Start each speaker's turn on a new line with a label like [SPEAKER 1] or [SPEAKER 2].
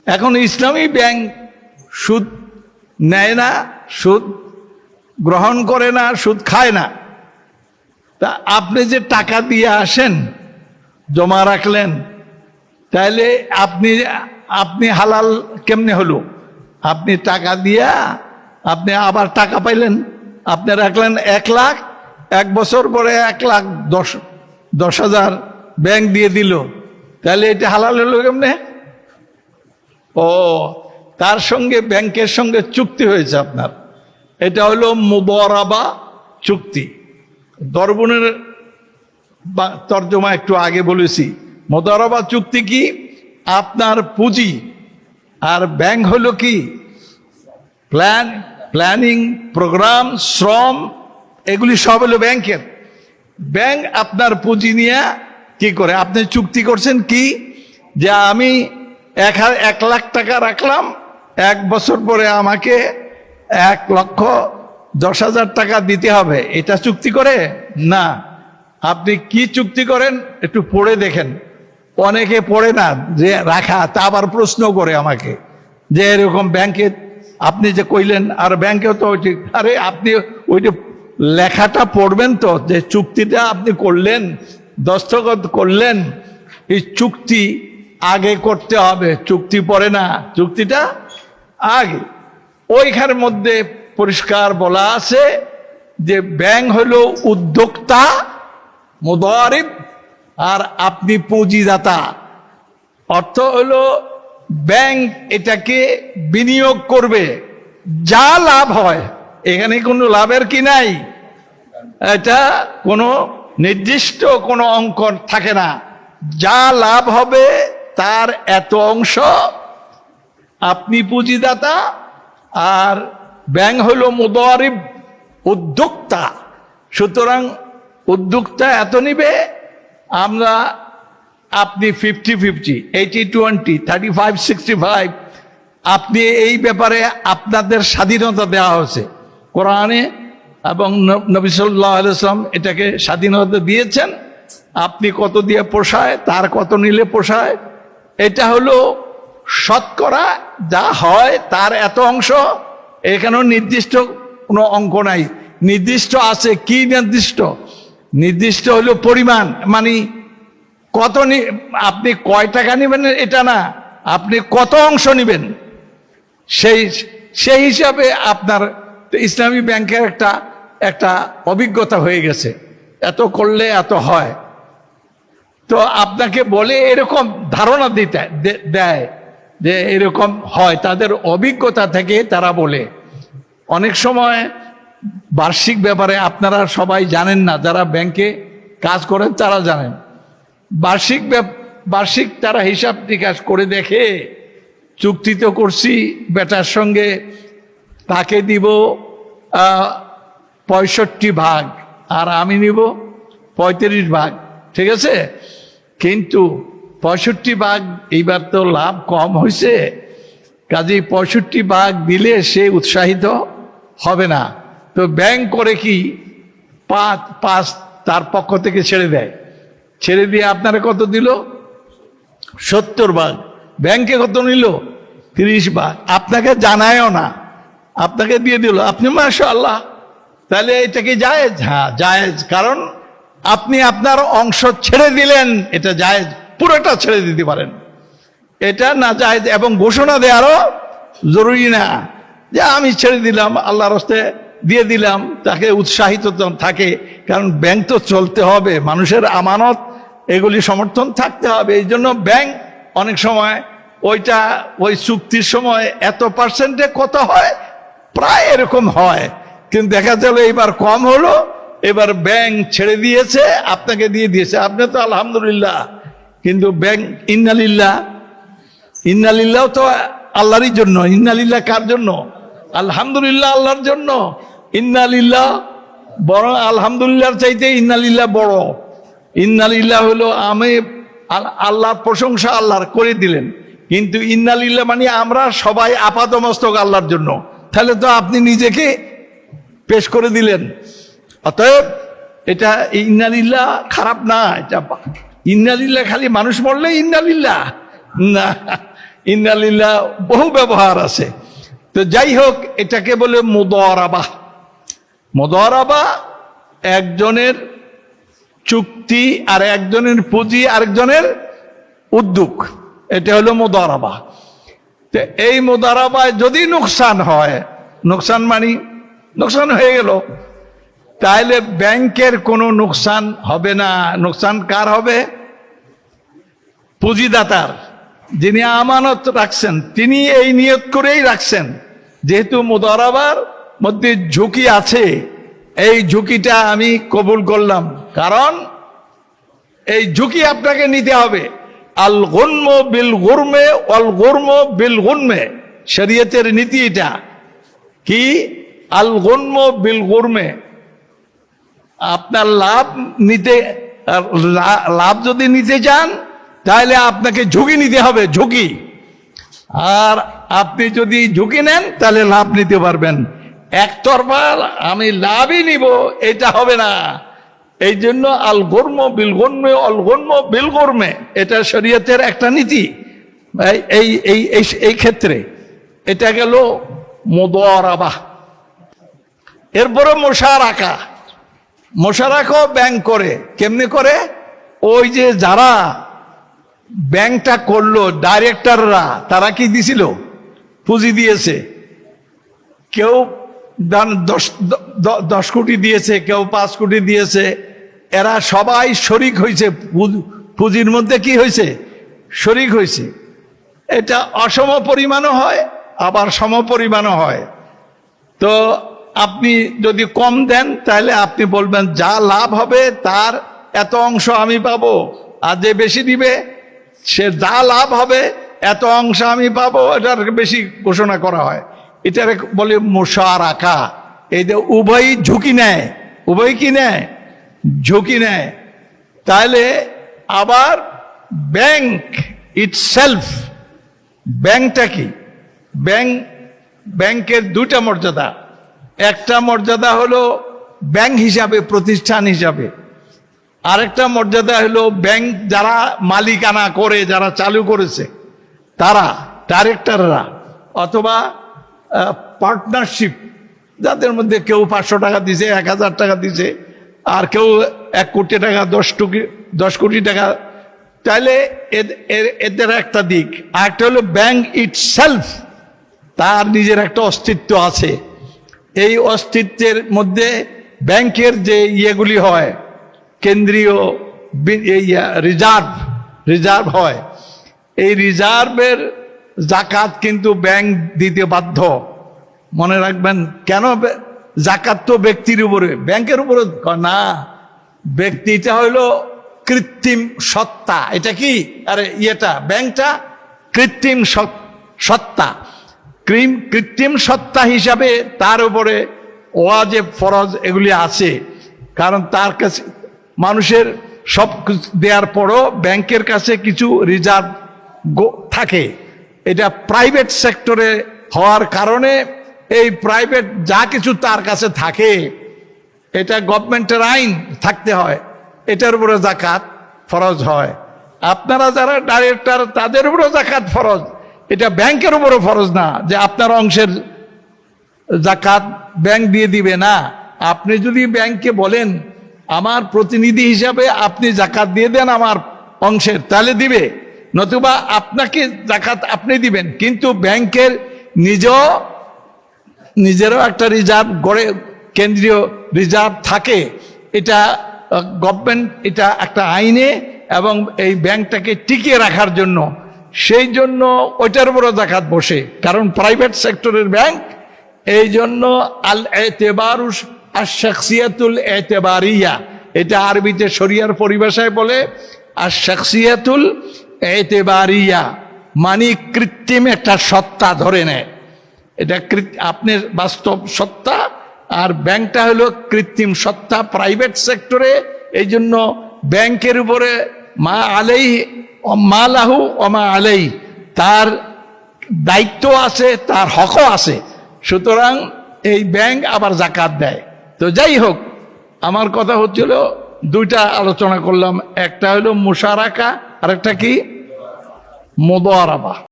[SPEAKER 1] এখন ইসলামী ব্যাংক সুদ নেয় না, সুদ গ্রহণ করে না, সুদ খায় না। তা আপনি যে টাকা দিয়ে আসেন, জমা রাখলেন, তাইলে আপনি হালাল কেমনে হলো? আপনি টাকা দিয়া আপনি আবার টাকা পাইলেন, আপনি রাখলেন 1 লাখ, 1 বছর পরে 1,10,000 ব্যাংক দিয়ে দিল, তাহলে এটা হালাল হলো কেমনে? ও, তার সঙ্গে ব্যাংকের সঙ্গে চুক্তি হয়েছে আপনার। এটা হলো মুদারাবা চুক্তি। দরবনের তর্জমা একটু আগে বলেছি। মুদারাবা চুক্তি কি? আপনার পুঁজি আর ব্যাংক হলো কি প্ল্যানিং, প্রোগ্রাম, শ্রম, এগুলি সব হলো ব্যাংকের। ব্যাংক আপনার পুঁজি নিয়ে কি করে? আপনি চুক্তি করছেন কি, যে আমি 1 লাখ টাকা রাখলাম, 1 বছর পরে আমাকে 1,10,000 টাকা দিতে হবে, এটা চুক্তি করে না। আপনি কি চুক্তি করেন একটু পড়ে দেখেন। অনেকে পড়ে না যে রাখা, তা আবার প্রশ্ন করে আমাকে যে এরকম ব্যাংকে আপনি যে কইলেন, আর ব্যাংকেও তো আরে আপনি ওইটা লেখাটা পড়বেন তো, যে চুক্তিটা আপনি করলেন, দস্তখত করলেন, এই চুক্তি আগে করতে হবে, চুক্তি পরে না, চুক্তিটা আগে। ওইখানের মধ্যে পরিষ্কার বলা আছে যে ব্যাংক হলো উদ্যোক্তা, মুদারিব, আর আপনি পুঁজিদাতা। অর্থ হলো ব্যাংক এটাকে বিনিয়োগ করবে, যা লাভ হয়, এখানে কোনো লাভের কি নাই, এটা কোনো নির্দিষ্ট কোনো অঙ্ক থাকে না। যা লাভ হবে তার এত অংশ আপনি পুঁজিদাতা, আর ব্যাংক হলো মুদারিব, উদ্যোক্তা। সুতরাং উদ্যোক্তা এত নিবে, আপনি 50-50, 80-20, 35-65। আপনি এই ব্যাপারে আপনাদের স্বাধীনতা দেওয়া হয়েছে কোরআনে, এবং নবী সাল্লাল্লাহু আলাইহি ওয়াসাল্লাম এটাকে স্বাধীনতা দিয়েছেন। আপনি কত দিয়ে পোষায়, তার কত নিলে পোষায়, এটা হলো শতকরা যা হয় তার এত অংশ। এখানেও নির্দিষ্ট কোনো অঙ্ক নাই। নির্দিষ্ট আছে কি? নির্দিষ্ট হলো পরিমাণ, মানে কত আপনি কয় টাকা নেবেন এটা না, আপনি কত অংশ নেবেন সেই হিসাবে আপনার। ইসলামী ব্যাংকের একটা অভিজ্ঞতা হয়ে গেছে, এত করলে এত হয়। তো আপনাকে বলে এরকম ধারণা দেয় যে এরকম হয়, তাদের অভিজ্ঞতা থেকে তারা বলে। অনেক সময় বার্ষিক ব্যাপারে আপনারা সবাই জানেন না, যারা ব্যাংকে কাজ করেন তারা জানেন। বার্ষিক তারা হিসাব নিকাশ করে দেখে, চুক্তি তো করছি বেটার সঙ্গে, তাকে দিব 65 ভাগ আর আমি নিব 35 ভাগ, ঠিক আছে? কিন্তু 65 ভাগ এইবার তো লাভ কম হয়েছে, কাজেই 65 ভাগ দিলে সে উৎসাহিত হবে না। তো ব্যাংক করে কি, 5 তার পক্ষ থেকে ছেড়ে দেয়। ছেড়ে দিয়ে আপনারা কত দিল? 70 ভাগ। ব্যাংকে কত নিল? 30 ভাগ। আপনাকে জানায়ও না, আপনাকে দিয়ে দিল। আপনি মাশাআল্লাহ, তাহলে এটা কি জায়েজ? হ্যাঁ জায়েজ, কারণ আপনি আপনার অংশ ছেড়ে দিলেন, এটা জায়েজ, পুরোটা ছেড়ে দিতে পারেন। এটা না জায়েজ, এবং ঘোষণা দেওয়ারও জরুরি না যে আমি ছেড়ে দিলাম, আল্লাহর রাস্তে দিয়ে দিলাম, তাকে উৎসাহিত থাকে। কারণ ব্যাংক তো চলতে হবে, মানুষের আমানত, এগুলি সমর্থন থাকতে হবে। এই জন্য ব্যাংক অনেক সময় ওই চুক্তির সময় এত পার্সেন্টে কত হয়, প্রায় এরকম হয়। কিন্তু দেখা গেল এবার কম হলো, এবার ব্যাংক ছেড়ে দিয়েছে, আপনাকে দিয়ে দিয়েছে, আপনি তো আলহামদুলিল্লাহ। কিন্তু ব্যাংক ইন্নালিল্লাহ তো আল্লাহরই জন্য। ইন্নালিল্লাহ কার জন্য? আলহামদুলিল্লাহ আল্লাহর জন্য। ইন্নালিল্লাহ বড়, আলহামদুলিল্লাহর চাইতে ইন্নালিল্লাহ বড়। ইন্নালিল্লাহ হলো আমি আল্লাহর প্রশংসা আল্লাহর করে দিলেন, কিন্তু ইন্নালিল্লাহ মানে আমরা সবাই আপাতমস্তক আল্লাহর জন্য। তাহলে তো আপনি নিজেকে পেশ করে দিলেন। অতএব এটা ইন্নালিল্লাহ খারাপ না, এটা ইন্নালিল্লাহ খালি মানুষ মরলে ইন্নালিল্লাহ না, ইন্না লিল্লাহ বহু ব্যবহার আছে। তো যাই হোক, এটাকে বলে মুদারাবা। মুদারাবা একজনের চুক্তি আর একজনের পুঁজি আরেকজনের উদ্যোগ, এটা হলো মুদারাবা। তো এই মুদারাবায় যদি নোকসান হয়, নোকসান মানে নোকসান হয়ে গেল, তাহলে ব্যাংকের কোনো নোকসান হবে না। নোকসান কার হবে? পুঁজিদাতার, যিনি আমানত রাখছেন তিনি এই নিয়ত করেই রাখছেন, যেহেতু মুদারাবার মধ্যে ঝুঁকি আছে, এই ঝুঁকিটা আমি কবুল করলাম, কারণ এই ঝুঁকি আপনাকে নিতে হবে। আল গুনম বিল গুরমে অল গুরম বিল গুনমে, শরীয়তের নীতি এটা কি? আল গুনম বিল গুরমে, আপনার লাভ যদি নিতে চান তাহলে আপনাকে ঝুঁকি নিতে হবে, ঝুঁকি। আর আপনি যদি ঝুঁকি নেন তাহলে লাভ নিতে পারবেন। একতরফা আমি লাভই নিব, এটা হবে না। এই জন্য আল গুরম বিল গুরমে অল গুরম বিল গুরমে, এটা শরীয়তের একটা নীতি। এই ক্ষেত্রে এটা গেল মুদারাবা। এরপরে মুশারাকা। মুশারাকাও ব্যাংক করে। কেমনে করে? ওই যে যারা ব্যাংকটা করলো, ডাইরেক্টররা, তারা কি দিছিল? পুঁজি দিয়েছে। কেউ 10 কোটি দিয়েছে, কেউ 5 কোটি দিয়েছে। এরা সবাই শরিক হয়েছে, পুঁজির মধ্যে কি হয়েছে? শরিক হয়েছে। এটা অসম পরিমাণও হয়, আবার সম পরিমাণও হয়। তো আপনি যদি কম দেন তাহলে আপনি বলবেন যা লাভ হবে তার এত অংশ আমি পাবো, আর যে বেশি দিবে সে যা লাভ হবে এত অংশ আমি পাবো, এটার বেশি ঘোষণা করা হয়। এটার বলে মুশারাকা। এই যে উভয়ই ঝুঁকি নেয়, উভয় কি নেয়? ঝুঁকি নেয়। তাহলে আবার ব্যাংক ইটসেলফ, ব্যাংকটা কি? ব্যাংকের দুটা মর্যাদা। একটা মর্যাদা হলো ব্যাংক হিসাবে, প্রতিষ্ঠান হিসাবে। আরেকটা মর্যাদা হলো ব্যাংক যারা মালিকানা করে, যারা চালু করেছে তারা, ডাইরেক্টররা, অথবা পার্টনারশিপ, যাদের মধ্যে কেউ 500 টাকা দিছে, 1000 টাকা দিছে, আর কেউ 1 কোটি টাকা, 10 কোটি টাকা। তাহলে এদের একটা দিক। আরেকটা হলো ব্যাংক ইটসেলফ, তার নিজের একটা অস্তিত্ব আছে। এই অস্তিত্বের মধ্যে ব্যাংকের যে ইয়েগুলি হয়, কেন্দ্রীয় রিজার্ভ হয়, এই রিজার্ভের জাকাত কিন্তু ব্যাংক দিতে বাধ্য। মনে রাখবেন। কেন? জাকাত তো ব্যক্তির উপরে, ব্যাংকের উপরে না। ব্যক্তিটা হইল কৃত্রিম সত্তা। এটা কি? আরে ব্যাংকটা কৃত্রিম সত্তা। কৃত্রিম সত্তা হিসাবে তার উপরে ওয়াজিব, ফরজ এগুলি আছে। কারণ তার কাছে মানুষের সব দেওয়ার পরও ব্যাংকের কাছে কিছু রিজার্ভ থাকে। এটা প্রাইভেট সেক্টরে হওয়ার কারণে এই প্রাইভেট যা কিছু তার কাছে থাকে, এটা গভর্নমেন্টের আইন থাকতে হয়, এটার উপরে জাকাত ফরজ হয়। আপনারা যারা ডাইরেক্টর, তাদের উপরে জাকাত ফরজ। এটা ব্যাংকের উপরে ফরজ না যে আপনার অংশের জাকাত ব্যাংক দিয়ে দিবে না। আপনি যদি ব্যাংকে বলেন আমার প্রতিনিধি হিসাবে আপনি জাকাত দিয়ে দেন আমার অংশের, তাহলে দিবে। নতুবা আপনাকে জাকাত আপনি দিবেন। কিন্তু ব্যাংকের নিজেরও একটা রিজার্ভ গড়ে, কেন্দ্রীয় রিজার্ভ থাকে। এটা গভর্নমেন্ট, এটা একটা আইনে, এবং এই ব্যাংকটাকে টিকিয়ে রাখার জন্য, সেই জন্য ওইটার উপরও জাকাত বসে, কারণ প্রাইভেট সেক্টরের ব্যাংক। এই জন্য আল এতেবারু আশ-শাখসিয়াতুল এতেবারিয়া, এটা আরবিতে শরিয়ার পরিভাষায় বলে আশ-শাখসিয়াতুল এতেবারিয়া, মানে কৃত্রিম একটা সত্তা ধরে নেয়। এটা আপনার বাস্তব সত্তা, আর ব্যাংকটা হলো কৃত্রিম সত্তা প্রাইভেট সেক্টরে। এই জন্য ব্যাংকের উপরে মা আলাই মা লাহু ওমা আলাই, তার দায়িত্ব আছে, তার হকও আছে। সুতরাং এই ব্যাংক আবার জাকাত দেয়। তো যাই হোক, আমার কথা হচ্ছিল, দুইটা আলোচনা করলাম। একটা হলো মুশারাকা, আর একটা কি? মুদারাবা।